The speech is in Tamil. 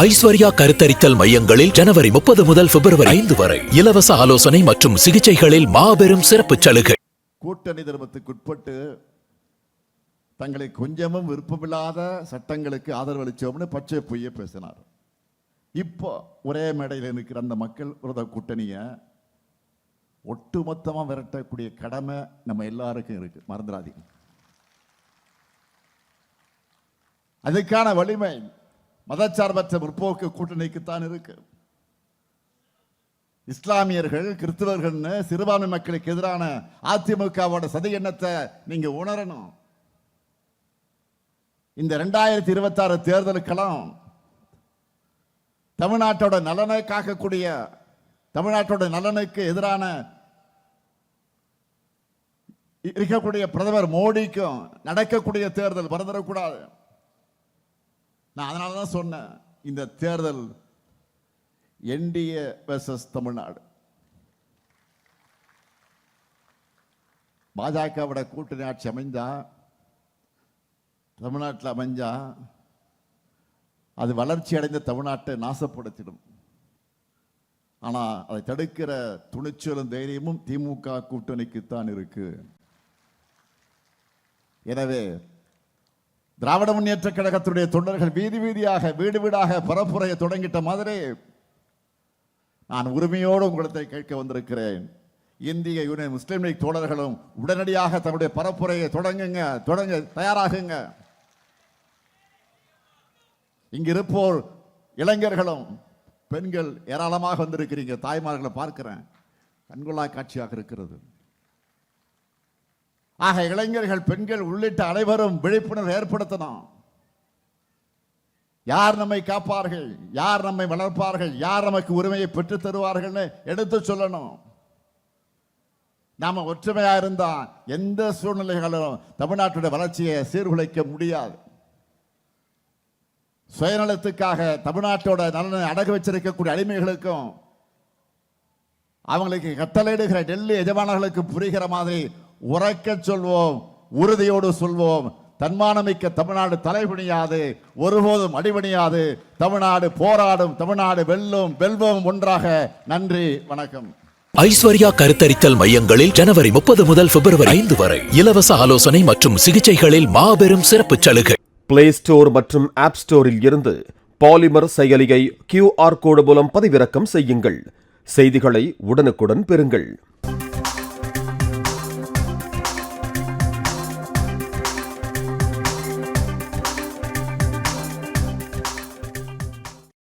ஐஸ்வர்யா கருத்தரித்தல் மையங்களில் ஜனவரி 30 முதல் பிப்ரவரி 5 வரை இலவச ஆலோசனை மற்றும் சிகிச்சைகளில் மாபெரும் சிறப்பு சலுகை. கூட்டணி தர்மத்துக்குட்பட்டு தங்களை கொஞ்சமும் விருப்பமில்லாத சட்டங்களுக்கு ஆதரவு அளிச்சோம்னு பச்சை பொய்ய பேசினார். இப்போ ஒரே மேடையில் இருக்கிற அந்த மக்கள் விரோத கூட்டணியை ஒட்டுமொத்தமாக விரட்டக்கூடிய கடமை நம்ம எல்லாருக்கும் இருக்கு, மறந்துடாதீங்க. அதுக்கான வலிமை மதச்சார்பற்ற முற்போக்கு கூட்டணிக்குத்தான் இருக்கு. இஸ்லாமியர்கள், கிறிஸ்தவர்கள், சிறுபான்மை மக்களுக்கு எதிரான அதிமுகவோட சதி எண்ணத்தை நீங்க உணரணும். இந்த 2026 தேர்தலுக்கெல்லாம் தமிழ்நாட்டோட நலனை காக்கக்கூடிய, தமிழ்நாட்டோட நலனுக்கு எதிரான இருக்கக்கூடிய பிரதமர் மோடிக்கும் நடக்கக்கூடிய தேர்தல் மறந்துடக்கூடாது. நான் அதனாலதான் சொன்னேன், இந்த தேர்தல் என்டிஏ வெர்சஸ் தமிழ்நாடு. பாஜகவோட கூட்டணி ஆட்சி அமைஞ்சா, தமிழ்நாட்டில் அமைஞ்சா அது வளர்ச்சி அடைந்த தமிழ்நாட்டை நாசப்படுத்திடும். ஆனா அதை தடுக்கிற துணிச்சலும் தைரியமும் திமுக கூட்டணிக்குத்தான் இருக்கு. எனவே திராவிட முன்னேற்ற கழகத்துடைய தொண்டர்கள் வீதி வீதியாக, வீடு வீடாக பரப்புரையை தொடங்கிட்ட மாதிரி நான் உரிமையோடு உங்களிடத்தை கேட்க வந்திருக்கிறேன். இந்திய யூனியன் முஸ்லீம் லீக் தோழர்களும் உடனடியாக தன்னுடைய பரப்புரையை தொடங்க தயாராகுங்க. இங்க இருப்போர் இளைஞர்களும் பெண்கள் ஏராளமாக வந்திருக்கிறீங்க. தாய்மார்களை பார்க்கிறேன், கண்கொள்ளா காட்சியாக இருக்கிறது. ஆக இளைஞர்கள், பெண்கள் உள்ளிட்ட அனைவரும் விழிப்புணர்வு ஏற்படுத்தணும். யார் நம்மை காப்பார்கள், யார் நம்மை வளர்ப்பார்கள், யார் நமக்கு உரிமையை பெற்று தருவார்கள் எடுத்து சொல்லணும். நாம ஒற்றுமையா இருந்தா எந்த சூழ்நிலைகளும் தமிழ்நாட்டுடைய வளர்ச்சியை சீர்குலைக்க முடியாது. சுயநலத்துக்காக தமிழ்நாட்டோட நலனை அடகு வச்சிருக்கக்கூடிய அடிமைகளுக்கும் அவங்களுக்கு கட்டளையிடுகிற டெல்லி எஜமானர்களுக்கு புரிகிற மாதிரி உரைக்க சொல்வோம், உறுதியோடு சொல்வோம். தன்மானமிக்க தமிழ்நாடு தலைபணியாது, ஒருபோதும் அடிபணியாது. தமிழ்நாடு போராடும், தமிழ்நாடு வெல்லும், வெல்வோம் ஒன்றாக. நன்றி, வணக்கம். ஐஸ்வர்யா கருத்தரித்தல் மையங்களில் ஜனவரி 30 முதல் பிப்ரவரி 5 வரை இலவச ஆலோசனை மற்றும் சிகிச்சைகளில் மாபெரும் சிறப்பு சலுகை. பிளே ஸ்டோர் மற்றும் ஆப் ஸ்டோரில் இருந்து பாலிமர் செயலியை QR கோடு மூலம் பதிவிறக்கம் செய்யுங்கள். செய்திகளை உடனுக்குடன் பெறுங்கள்.